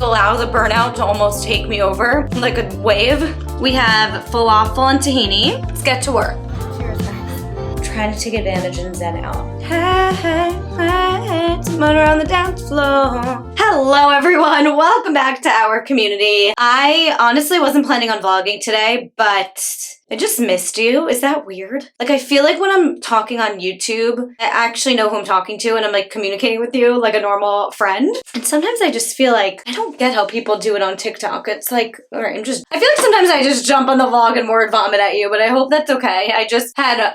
Allow the burnout to almost take me over like a wave. We have falafel and tahini. Let's get to work. Cheers, guys. Trying to take advantage and zen out. Hey, motor on the dance floor. Hello everyone, welcome back to our community. I honestly wasn't planning on vlogging today, but I just missed you. Is that weird? Like, I feel like when I'm talking on YouTube, I actually know who I'm talking to and I'm like communicating with you like a normal friend. And sometimes I just feel like I don't get how people do it on TikTok. It's like, all right, I feel like sometimes I just jump on the vlog and word vomit at you, but I hope that's okay. I just had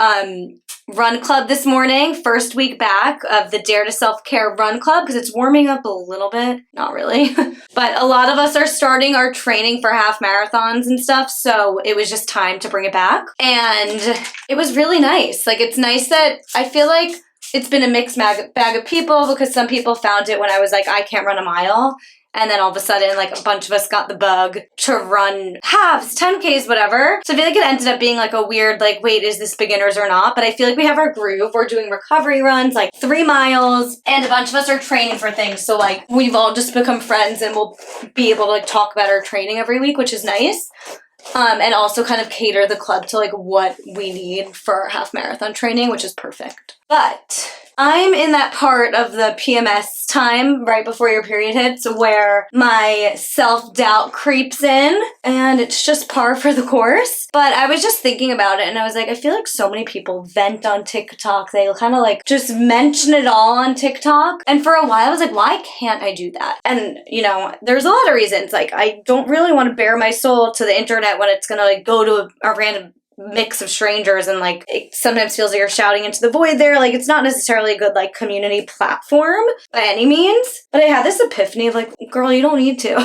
run club this morning, first week back of the Dare to Self-Care run club because it's warming up a little bit, not really, but a lot of us are starting our training for half marathons and stuff, so it was just time to bring it back, and it was really nice. Like, it's nice that I feel like it's been a mixed bag of people because some people found it when I was like, I can't run a mile. And then all of a sudden, like, a bunch of us got the bug to run halves, 10Ks, whatever. So I feel like it ended up being like a weird, like, wait, is this beginners or not? But I feel like we have our groove. We're doing recovery runs, like 3 miles, and a bunch of us are training for things. So, like, we've all just become friends and we'll be able to, like, talk about our training every week, which is nice. And also kind of cater the club to, like, what we need for our half marathon training, which is perfect. But I'm in that part of the PMS time right before your period hits where my self-doubt creeps in and it's just par for the course. But I was just thinking about it and I was like, I feel like so many people vent on TikTok. They kind of like just mention it all on TikTok. And for a while I was like, why can't I do that? And you know, there's a lot of reasons. Like, I don't really want to bare my soul to the internet when it's gonna like go to a random mix of strangers and like it sometimes feels like you're shouting into the void there. Like, it's not necessarily a good like community platform by any means, but I had this epiphany of like, girl, you don't need to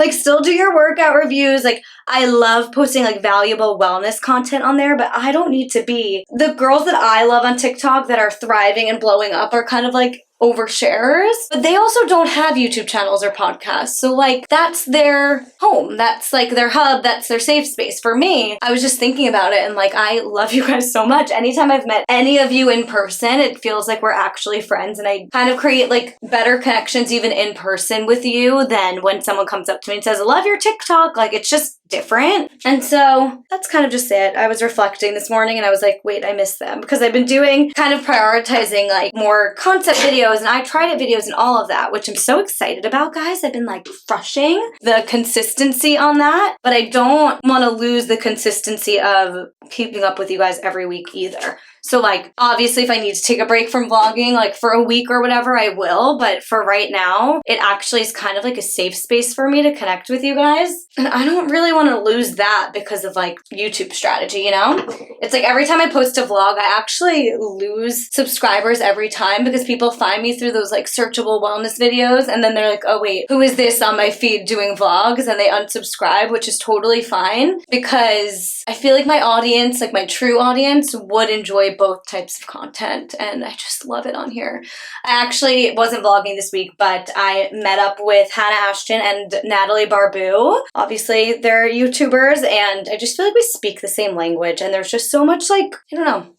like still do your workout reviews. Like, I love posting like valuable wellness content on there, but I don't need to be. The girls that I love on TikTok that are thriving and blowing up are kind of like oversharers, but they also don't have YouTube channels or podcasts. So like, that's their home. That's like their hub. That's their safe space. For me, I was just thinking about it and like, I love you guys so much. Anytime I've met any of you in person, it feels like we're actually friends, and I kind of create like better connections even in person with you than when someone comes up to me and says, I love your TikTok. Like, it's just different. And so that's kind of just it. I was reflecting this morning and I was like, wait, I miss them, because I've been doing kind of prioritizing like more concept videos and I tried it videos and all of that, which I'm so excited about, guys. I've been like crushing the consistency on that, but I don't want to lose the consistency of keeping up with you guys every week either. So like, obviously if I need to take a break from vlogging like for a week or whatever, I will. But for right now, it actually is kind of like a safe space for me to connect with you guys. And I don't really want to lose that because of like YouTube strategy, you know? It's like every time I post a vlog, I actually lose subscribers every time because people find me through those like searchable wellness videos. And then they're like, oh wait, who is this on my feed doing vlogs? And they unsubscribe, which is totally fine because I feel like my audience, like my true audience, would enjoy both types of content, and I just love it on here. I actually wasn't vlogging this week, but I met up with Hannah Ashton and Natalie Barbu. Obviously, they're YouTubers, and I just feel like we speak the same language, and there's just so much like, I don't know,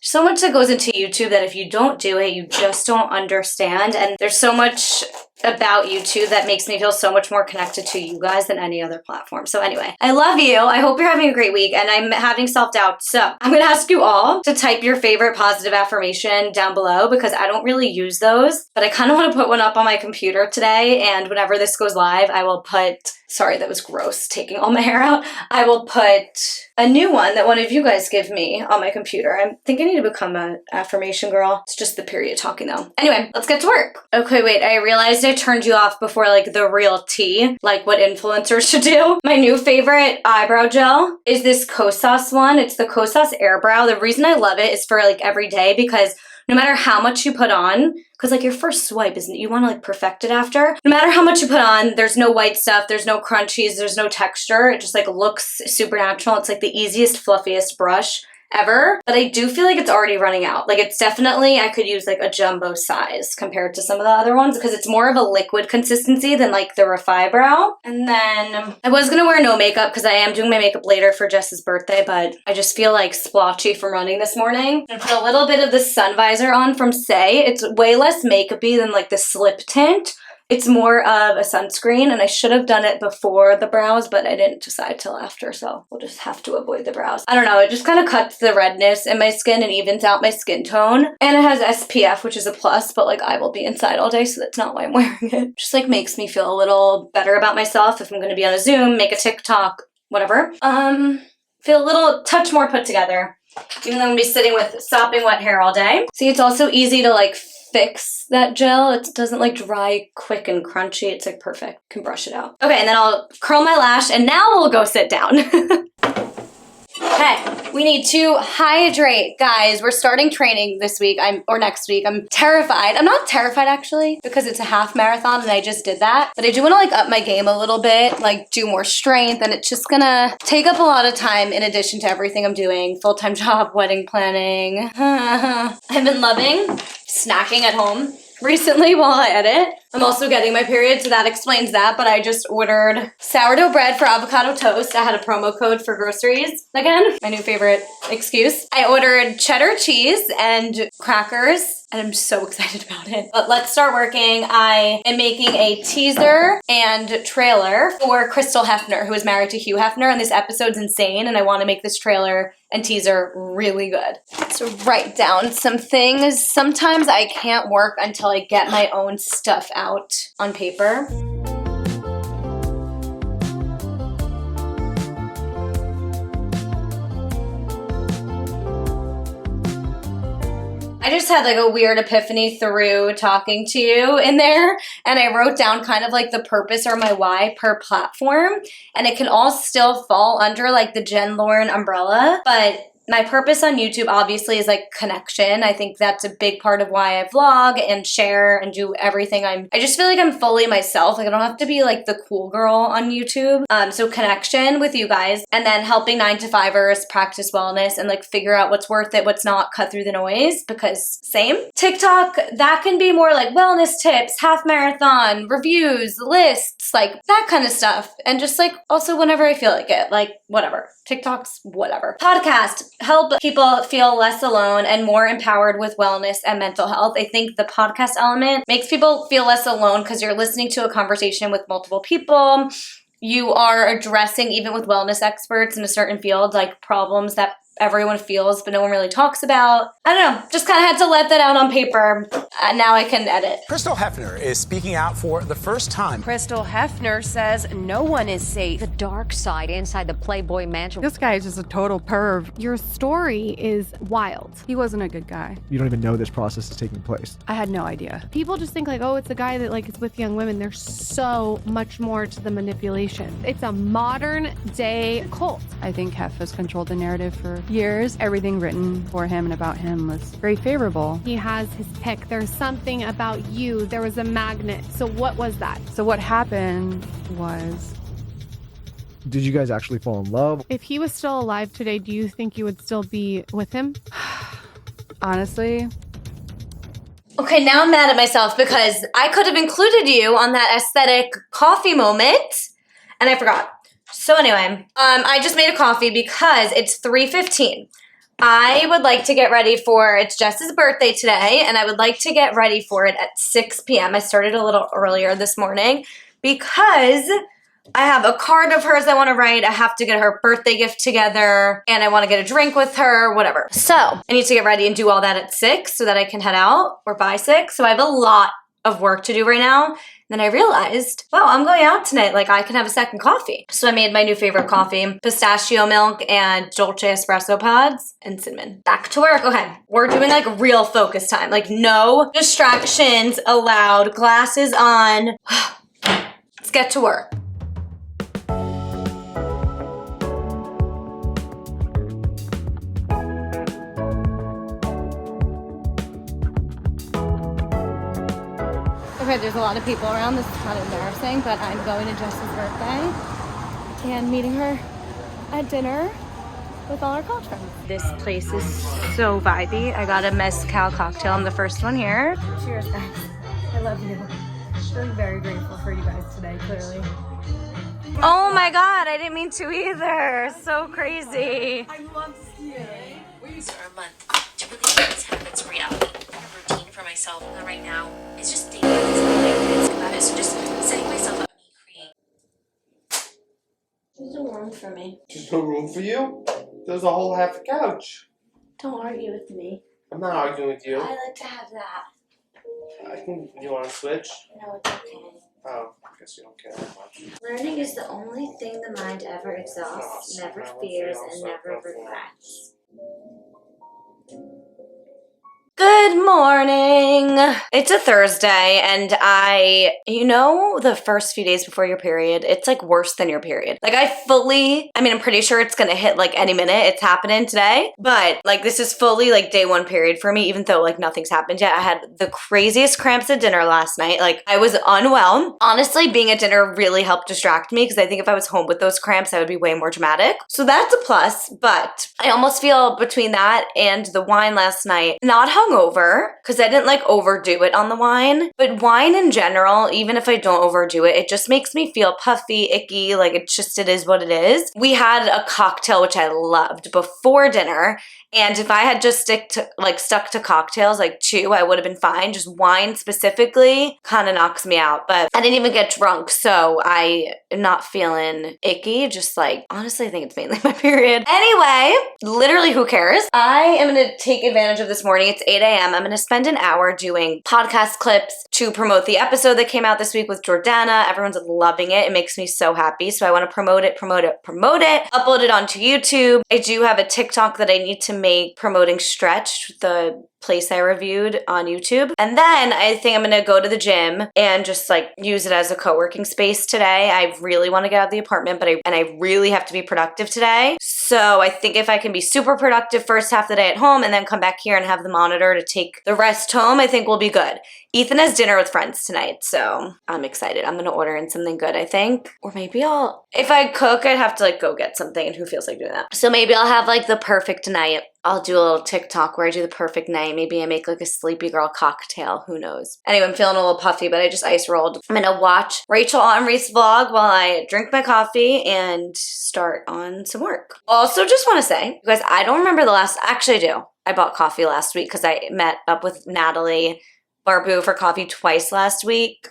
so much that goes into YouTube that if you don't do it, you just don't understand, and there's so much about YouTube that makes me feel so much more connected to you guys than any other platform. So anyway, I love you. I hope you're having a great week, and I'm having self-doubt. So I'm going to ask you all to type your favorite positive affirmation down below because I don't really use those, but I kind of want to put one up on my computer today. And whenever this goes live, I will put, sorry, that was gross, taking all my hair out. I will put a new one that one of you guys give me on my computer. I think I need to become an affirmation girl. It's just the period talking though. Anyway, let's get to work. Okay, wait, I realized I turned you off before like the real tea, like what influencers should do. My new favorite eyebrow gel is this Kosas one. It's the Kosas Air Brow. The reason I love it is for like every day because no matter how much you put on, because like your first swipe isn't, you want to like perfect it after. No matter how much you put on, there's no white stuff, there's no crunchies, there's no texture. It just like looks super natural. It's like the easiest, fluffiest brush ever, but I do feel like it's already running out. Like, it's definitely, I could use like a jumbo size compared to some of the other ones because it's more of a liquid consistency than like the Refi Brow. And then I was gonna wear no makeup because I am doing my makeup later for Jess's birthday, but I just feel like splotchy from running this morning. I put a little bit of the sun visor on from Say. It's way less makeup-y than like the slip tint. It's more of a sunscreen, and I should have done it before the brows, but I didn't decide till after, so we'll just have to avoid the brows. I don't know, it just kind of cuts the redness in my skin and evens out my skin tone. And it has SPF, which is a plus, but like I will be inside all day, so that's not why I'm wearing it. Just like makes me feel a little better about myself if I'm gonna be on a Zoom, make a TikTok, whatever. Feel a little touch more put together, even though I'm gonna be sitting with sopping wet hair all day. See, it's also easy to like fix that gel. It doesn't like dry quick and crunchy. It's like perfect. Can brush it out. Okay, and then I'll curl my lash, and now we'll go sit down. Okay, we need to hydrate. Guys, we're starting training this week, or next week. I'm terrified. I'm not terrified actually, because it's a half marathon and I just did that. But I do want to like up my game a little bit, like do more strength, and it's just gonna take up a lot of time in addition to everything I'm doing. Full-time job, wedding planning. I've been loving snacking at home recently while I edit. I'm also getting my period, so that explains that, but I just ordered sourdough bread for avocado toast. I had a promo code for groceries again, my new favorite excuse. I ordered cheddar cheese and crackers, and I'm so excited about it. But let's start working. I am making a teaser and trailer for Crystal Hefner, who is married to Hugh Hefner, and this episode's insane, and I want to make this trailer and teaser really good. So write down some things. Sometimes I can't work until I get my own stuff out on paper. I just had like a weird epiphany through talking to you in there, and I wrote down kind of like the purpose or my why per platform, and it can all still fall under like the Jen Lauren umbrella, but my purpose on YouTube obviously is like connection. I think that's a big part of why I vlog and share and do everything. I just feel like I'm fully myself. Like I don't have to be like the cool girl on YouTube. So connection with you guys, and then helping 9-to-5ers practice wellness and like figure out what's worth it, what's not, cut through the noise, because same. TikTok, that can be more like wellness tips, half marathon, reviews, lists, like that kind of stuff. And just like also whenever I feel like it, like whatever. TikToks, whatever. Podcast, help people feel less alone and more empowered with wellness and mental health. I think the podcast element makes people feel less alone because you're listening to a conversation with multiple people. You are addressing, even with wellness experts in a certain field, like problems that everyone feels but no one really talks about. I don't know, just kind of had to let that out on paper. Now I can edit. Crystal Hefner is speaking out for the first time. Crystal Hefner says no one is safe. The dark side inside the Playboy Mansion. This guy is just a total perv. Your story is wild. He wasn't a good guy. You don't even know this process is taking place. I had no idea. People just think like, oh, it's a guy that like is with young women. There's so much more to the manipulation. It's a modern day cult. I think Hef has controlled the narrative for years. Everything written for him and about him was very favorable. He has his pick. There's something about you. There was a magnet. So what was that? So what happened was... Did you guys actually fall in love? If he was still alive today, do you think you would still be with him? Honestly... Okay, now I'm mad at myself because I could have included you on that aesthetic coffee moment, and I forgot. So anyway, I just made a coffee because it's 3:15. I would like to get ready for, it's Jess's birthday today, and I would like to get ready for it at 6 p.m. I started a little earlier this morning because I have a card of hers I want to write. I have to get her birthday gift together, and I want to get a drink with her, whatever. So I need to get ready and do all that at 6 so that I can head out, or by 6. So I have a lot of work to do right now. Then I realized, wow, I'm going out tonight. Like I can have a second coffee. So I made my new favorite coffee, pistachio milk and dolce espresso pods and cinnamon. Back to work. Okay, we're doing like real focus time. Like no distractions allowed. Glasses on. Let's get to work. Okay, there's a lot of people around. This is kind of embarrassing, but I'm going to Jess's birthday and meeting her at dinner with all our college friends. This place is so vibey. I got a mezcal cocktail. I'm the first one here. Cheers, guys. I love you. I'm very grateful for you guys today, clearly. Oh my God, I didn't mean to either. So crazy. I love skiing. For a month to really make these habits reality. A routine for myself right now is just daily. It's about nervous. Just setting myself up. There's no room for me. There's no room for you? There's a whole half a couch. Don't argue with me. I'm not arguing with you. I like to have that. You want to switch? No, it's okay. Oh, I guess you don't care that much. Learning is the only thing the mind ever exhausts, never fears, and never regrets. Good morning. It's a Thursday, and the first few days before your period, it's like worse than your period. Like I'm pretty sure it's gonna hit like any minute. It's happening today, but like this is fully like day one period for me, even though like nothing's happened yet. I had the craziest cramps at dinner last night. Like I was unwell. Honestly, being at dinner really helped distract me because I think if I was home with those cramps, I would be way more dramatic. So that's a plus, but I almost feel between that and the wine last night, not hungover, because I didn't like overdo it on the wine, but wine in general, even if I don't overdo it, it just makes me feel puffy, icky, like it is what it is. We had a cocktail, which I loved, before dinner, and if I had just stuck to cocktails, like 2, I would have been fine. Just wine specifically kind of knocks me out, but I didn't even get drunk, so I am not feeling icky, just like, honestly, I think it's mainly my period. Anyway, literally who cares? I am going to take advantage of this morning. It's 8 a.m. I'm going to spend an hour doing podcast clips to promote the episode that came out this week with Jordana. Everyone's loving it. It makes me so happy. So I want to promote it, upload it onto YouTube. I do have a TikTok that I need to make promoting Stretch, the place I reviewed on YouTube. And then I think I'm gonna go to the gym and just like use it as a co-working space today. I really want to get out of the apartment, but I really have to be productive today. So I think if I can be super productive first half of the day at home and then come back here and have the monitor to take the rest home, I think we'll be good. Ethan has dinner with friends tonight, so I'm excited. I'm gonna order in something good, I think. Or maybe if I cook, I'd have to like go get something, and who feels like doing that? So maybe I'll have like the perfect night. I'll do a little TikTok where I do the perfect night. Maybe I make like a sleepy girl cocktail. Who knows? Anyway, I'm feeling a little puffy, but I just ice rolled. I'm gonna watch Rachel Henry's vlog while I drink my coffee and start on some work. Also, just want to say, you guys, I don't remember actually I do. I bought coffee last week because I met up with Natalie Barbu for coffee twice last week.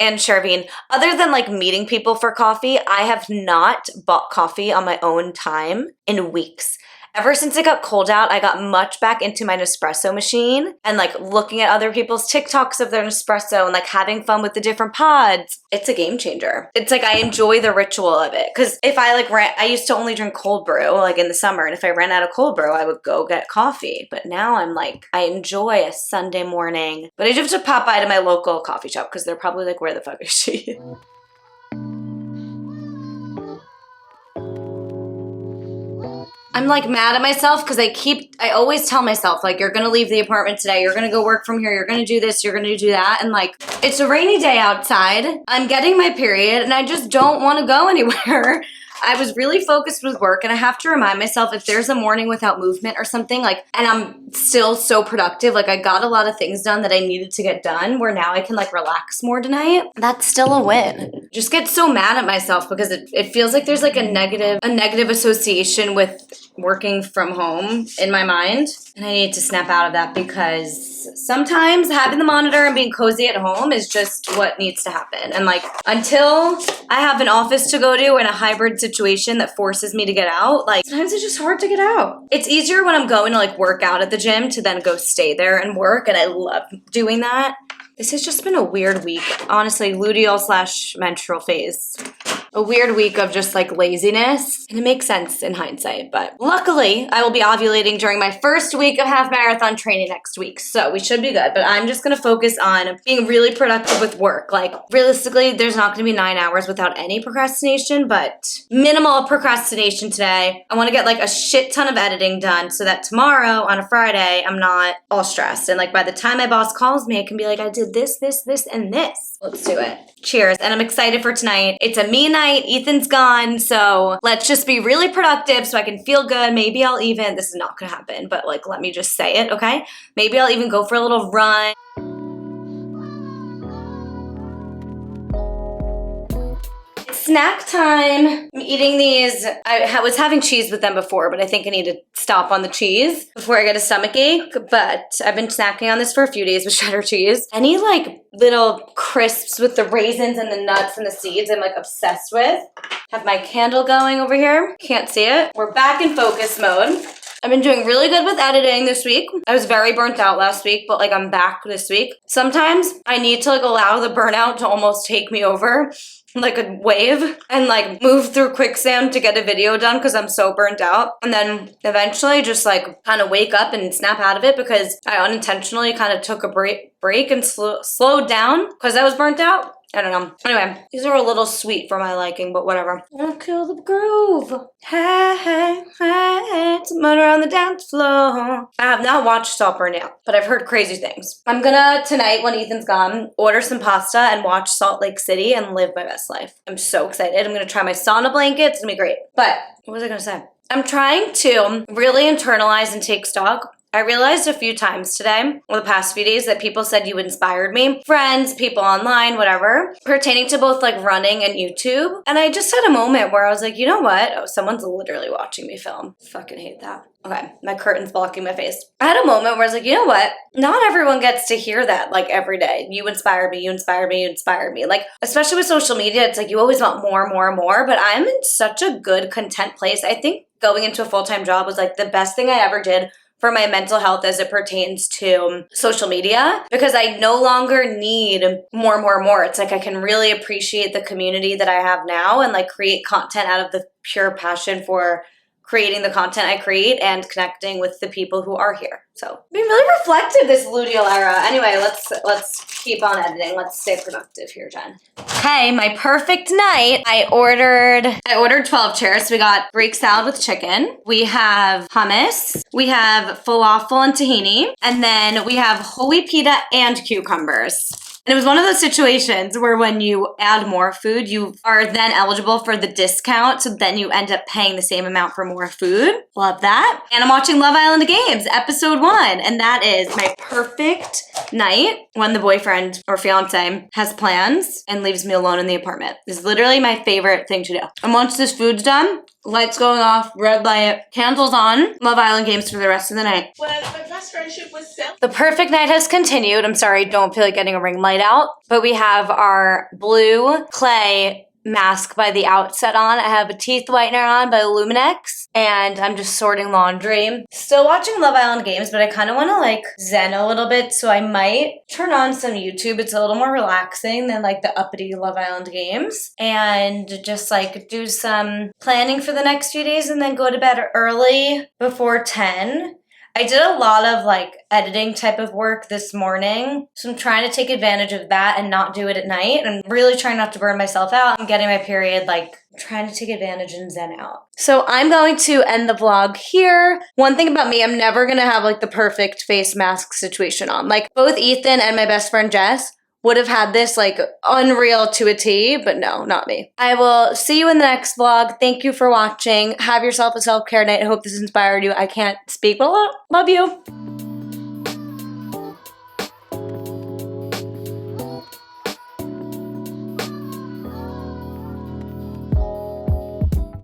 And Sharveen, other than like meeting people for coffee, I have not bought coffee on my own time in weeks. Ever since it got cold out, I got much back into my Nespresso machine and like looking at other people's TikToks of their Nespresso and like having fun with the different pods. It's a game changer. It's like I enjoy the ritual of it. Because if I used to only drink cold brew like in the summer, and if I ran out of cold brew, I would go get coffee. But now I'm like, I enjoy a Sunday morning. But I just have to pop by to my local coffee shop because they're probably like, where the fuck is she? I'm like mad at myself because I always tell myself like, you're gonna leave the apartment today, you're gonna go work from here, you're gonna do this, you're gonna do that, and like, it's a rainy day outside, I'm getting my period, and I just don't want to go anywhere. I was really focused with work, and I have to remind myself if there's a morning without movement or something, like, and I'm still so productive, like I got a lot of things done that I needed to get done, where now I can like relax more tonight, that's still a win. Just get so mad at myself because it feels like there's like a negative association with working from home in my mind, and I need to snap out of that because sometimes having the monitor and being cozy at home is just what needs to happen. And like, until I have an office to go to in a hybrid situation that forces me to get out, like sometimes it's just hard to get out. It's easier when I'm going to like work out at the gym to then go stay there and work, and I love doing that. This has just been a weird week. Honestly, luteal/menstrual phase. A weird week of just like laziness. And it makes sense in hindsight, but luckily I will be ovulating during my first week of half marathon training next week. So we should be good, but I'm just gonna focus on being really productive with work. Like realistically, there's not gonna be 9 hours without any procrastination, but minimal procrastination today. I wanna get like a shit ton of editing done so that tomorrow on a Friday, I'm not all stressed. And like by the time my boss calls me, I can be like, I did this, and this. Let's do it. Cheers. And I'm excited for tonight. It's a me night. Ethan's gone. So let's just be really productive so I can feel good. Maybe I'll even, this is not going to happen, but like, let me just say it, okay? Maybe I'll even go for a little run. snack time. I'm eating these. I was having cheese with them before, but I think I need to stop on the cheese before I get a stomach ache. But I've been snacking on this for a few days with cheddar cheese. Any like little crisps with the raisins and the nuts and the seeds I'm like obsessed with. Have my candle going over here. Can't see it. We're back in focus mode. I've been doing really good with editing this week. I was very burnt out last week, but like I'm back this week. Sometimes I need to like allow the burnout to almost take me over like a wave and like move through quicksand to get a video done because I'm so burnt out. And then eventually just like kind of wake up and snap out of it because I unintentionally kind of took a break and slowed down because I was burnt out. I don't know. Anyway, these are a little sweet for my liking, but whatever. I'll kill the groove. Hey, hey, hey, it's a murder on the dance floor. I have not watched Stop Burn Out, but I've heard crazy things. I'm gonna, tonight when Ethan's gone, order some pasta and watch Salt Lake City and live my best life. I'm so excited. I'm gonna try my sauna blanket. It's gonna be great. But, what was I gonna say? I'm trying to really internalize and take stock. I realized a few times today, or the past few days, that people said you inspired me. Friends, people online, whatever, pertaining to both like running and YouTube. And I just had a moment where I was like, you know what? Oh, someone's literally watching me film. Fucking hate that. Okay, my curtain's blocking my face. I had a moment where I was like, you know what? Not everyone gets to hear that like every day. You inspire me, you inspire me, you inspire me. Like, especially with social media, it's like you always want more, more, more. But I'm in such a good content place. I think going into a full-time job was like the best thing I ever did for my mental health as it pertains to social media, because I no longer need more. It's like I can really appreciate the community that I have now and like create content out of the pure passion for creating the content I create and connecting with the people who are here. So being really reflective this luteal era. Anyway, let's keep on editing. Let's stay productive here, Jen. Okay, my perfect night. I ordered 12 chairs. We got Greek salad with chicken. We have hummus. We have falafel and tahini. And then we have holy pita and cucumbers. And it was one of those situations where when you add more food, you are then eligible for the discount. So then you end up paying the same amount for more food. Love that. And I'm watching Love Island Games, episode 1. And that is my perfect night when the boyfriend or fiance has plans and leaves me alone in the apartment. This is literally my favorite thing to do. And once this food's done, lights going off, red light, candles on, Love Island Games for the rest of the night. Well, my best friendship was self. The perfect night has continued. I'm sorry, don't feel like getting a ring light out, but we have our blue clay mask by The Outset on. I have a teeth whitener on by Luminex, and I'm just sorting laundry. Still watching Love Island Games, but I kind of want to like zen a little bit, so I might turn on some YouTube. It's a little more relaxing than like the uppity Love Island Games, and just like do some planning for the next few days and then go to bed early before 10. I did a lot of like editing type of work this morning, so I'm trying to take advantage of that and not do it at night. I'm really trying not to burn myself out. I'm getting my period, like trying to take advantage and zen out. So I'm going to end the vlog here. One thing about me, I'm never going to have like the perfect face mask situation on. Like both Ethan and my best friend Jess would have had this like unreal to a T, but no, not me. I will see you in the next vlog. Thank you for watching. Have yourself a self-care night. I hope this inspired you. I can't speak, but love you.